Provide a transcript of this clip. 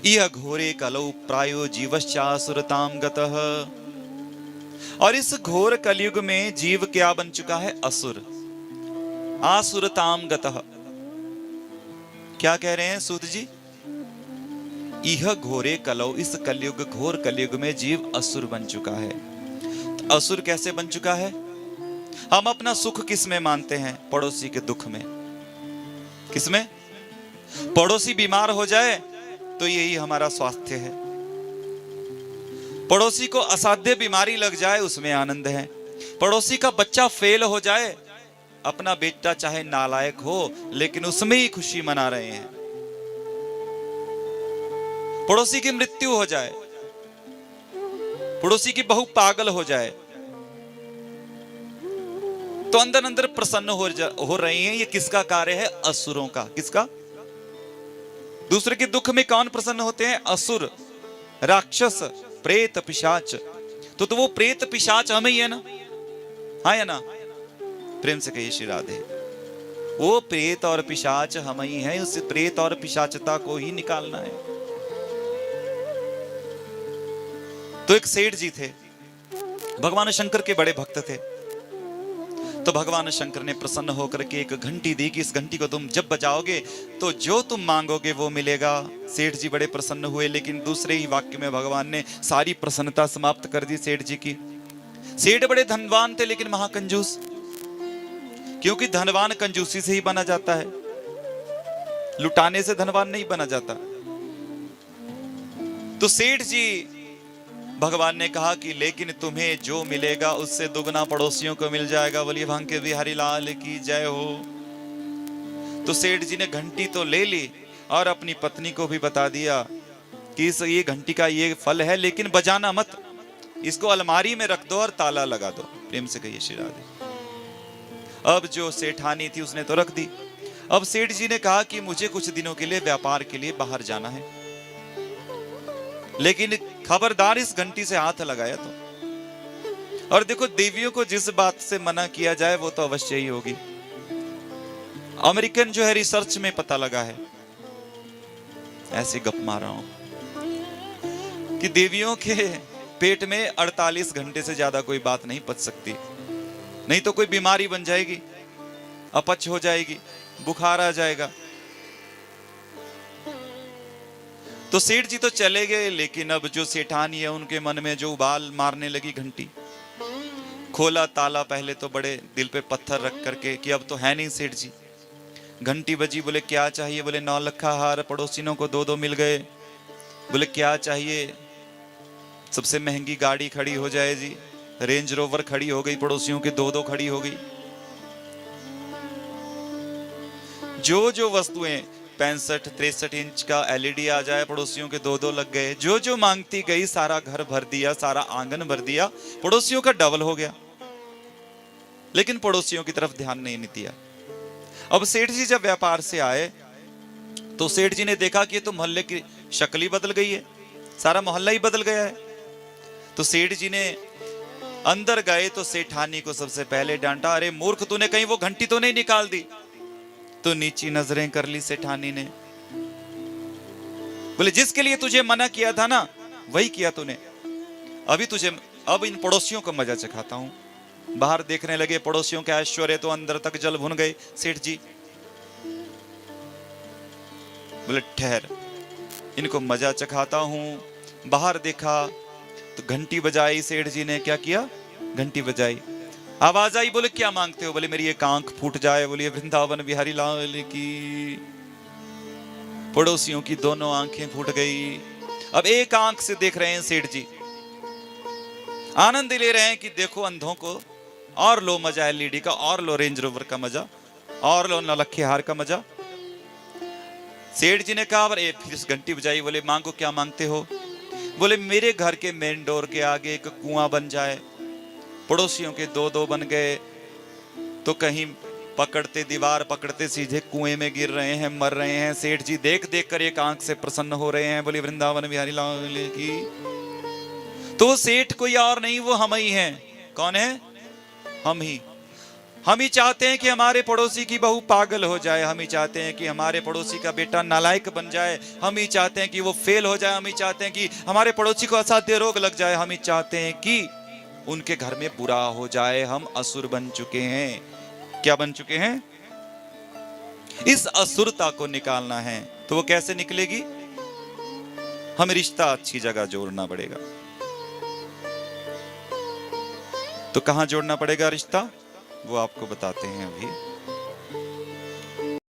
यह घोरे कलौ प्रायो जीवश्चासुरताम गतः। और इस घोर कलयुग में जीव क्या बन चुका है? असुर। आसुरताम गतः। क्या कह रहे हैं सूत जी? यह घोरे कलौ, इस कलयुग, घोर कलयुग में जीव असुर बन चुका है। तो असुर कैसे बन चुका है? हम अपना सुख किस में मानते हैं? पड़ोसी के दुख में। किसमें? पड़ोसी बीमार हो जाए तो यही हमारा स्वास्थ्य है। पड़ोसी को असाध्य बीमारी लग जाए उसमें आनंद है। पड़ोसी का बच्चा फेल हो जाए, अपना बेटा चाहे नालायक हो लेकिन उसमें ही खुशी मना रहे हैं। पड़ोसी की मृत्यु हो जाए, पड़ोसी की बहू पागल हो जाए तो अंदर अंदर प्रसन्न हो रही हैं। ये किसका कार्य है? असुरों का। किसका? दूसरे के दुख में कौन प्रसन्न होते हैं? असुर, राक्षस, प्रेत, पिशाच। तो वो प्रेत पिशाच हमें ही है ना? हाँ या ना? प्रेम से कहिए श्री राधे। वो प्रेत और पिशाच हम ही हैं, उस प्रेत और पिशाचता को ही निकालना है। तो एक सेठ जी थे, भगवान शंकर के बड़े भक्त थे। तो भगवान शंकर ने प्रसन्न होकर के एक घंटी दी कि इस घंटी को तुम जब बजाओगे तो जो तुम मांगोगे वो मिलेगा। सेठ जी बड़े प्रसन्न हुए, लेकिन दूसरे ही वाक्य में भगवान ने सारी प्रसन्नता समाप्त कर दी सेठ जी की। सेठ बड़े धनवान थे लेकिन महाकंजूस, क्योंकि धनवान कंजूसी से ही बना जाता है, लुटाने से धनवान नहीं बना जाता। तो सेठ जी, भगवान ने कहा कि लेकिन तुम्हें जो मिलेगा उससे दुगना पड़ोसियों को मिल जाएगा। बोलिए भांके बिहारी लाल की जय हो। तो सेठ जी ने घंटी तो ले ली और अपनी पत्नी को भी बता दिया कि ये घंटी का ये फल है, लेकिन बजाना मत, इसको अलमारी में रख दो और ताला लगा दो। प्रेम से कहिए श्री राधे। अब जो सेठानी थी उसने तो रख दी। अब सेठ जी ने कहा कि मुझे कुछ दिनों के लिए व्यापार के लिए बाहर जाना है, लेकिन खबरदार इस घंटी से हाथ लगाया तो। और देखो, देवियों को जिस बात से मना किया जाए वो तो अवश्य ही होगी। अमेरिकन जो है रिसर्च में पता लगा है, ऐसे गप मार रहा हूं, कि देवियों के पेट में 48 घंटे से ज्यादा कोई बात नहीं पच सकती, नहीं तो कोई बीमारी बन जाएगी, अपच हो जाएगी, बुखार आ जाएगा। तो सेठ जी तो चले गए, लेकिन अब जो सेठानी है उनके मन में जो उबाल मारने लगी घंटी। खोला ताला पहले तो बड़े दिल पे पत्थर रख करके कि अब तो है नहीं सेठ जी। घंटी बजी, बोले क्या चाहिए? बोले 9 लखा हार, पड़ोसियों को 2-2 मिल गए। बोले क्या चाहिए? सबसे महंगी गाड़ी खड़ी हो जाए जी। रेंज रोवर खड़ी हो गई, पड़ोसियों के 2-2 खड़ी हो गई। जो जो वस्तुएं 65-63 इंच का एलईडी आ जाए, पड़ोसियों के 2-2 लग गए। जो जो मांगती गई सारा घर भर दिया, सारा आंगन भर दिया, पड़ोसियों का डबल हो गया, लेकिन पड़ोसियों की तरफ ध्यान नहीं दिया। अब सेठ जी जब व्यापार से आए तो सेठ जी ने देखा कि ये तो मोहल्ले की शक्ल ही बदल गई है, सारा मोहल्ला ही बदल गया है। तो सेठ जी ने अंदर गए तो सेठानी को सबसे पहले डांटा, अरे मूर्ख, तूने कहीं वो घंटी तो नहीं निकाल दी? तो नीची नजरें कर ली सेठानी ने। बोले जिसके लिए तुझे मना किया था ना, वही किया तूने। अब इन पड़ोसियों को मजा चखाता हूं। बाहर देखने लगे पड़ोसियों के ऐश्वर्य, तो अंदर तक जल भुन गए सेठ जी। बोले ठहर, इनको मजा चखाता हूं। बाहर देखा तो घंटी बजाई सेठ जी ने। क्या किया? घंटी बजाई, आवाज आई। बोले क्या मांगते हो? बोले मेरी एक आंख फूट जाए। बोलिए वृंदावन बिहारी लाल की। पड़ोसियों की दोनों आंखें फूट गई। अब एक आंख से देख रहे हैं सेठ जी, आनंद ले रहे हैं कि देखो अंधों को और लो मजा एलईडी का, और लो रेंज रोवर का मजा, और लो नौलखे हार का मजा। सेठ जी ने कहा, अरे फिर घंटी बजाई। बोले मांगो, क्या मांगते हो? बोले मेरे घर के मेन डोर के आगे एक कुआं बन जाए। पड़ोसियों के 2-2 बन गए, तो कहीं पकड़ते दीवार पकड़ते सीधे कुएं में गिर रहे हैं, मर रहे हैं। सेठ जी देख देख कर एक आंख से प्रसन्न हो रहे हैं। बोले वृंदावन बिहारी लाल की। तो सेठ कोई और नहीं, वो हम ही हैं। कौन है? हम ही। हम ही चाहते हैं कि हमारे पड़ोसी की बहू पागल हो जाए, हम ही चाहते हैं कि हमारे पड़ोसी का बेटा नालायक बन जाए, हम ही चाहते हैं कि वो फेल हो जाए, हम ही चाहते हैं कि हमारे पड़ोसी को असाध्य रोग लग जाए, हम ही चाहते हैं कि उनके घर में बुरा हो जाए। हम असुर बन चुके हैं। क्या बन चुके हैं? इस असुरता को निकालना है। तो वो कैसे निकलेगी? हमें रिश्ता अच्छी जगह जोड़ना पड़ेगा। तो कहां जोड़ना पड़ेगा रिश्ता? वो आपको बताते हैं अभी।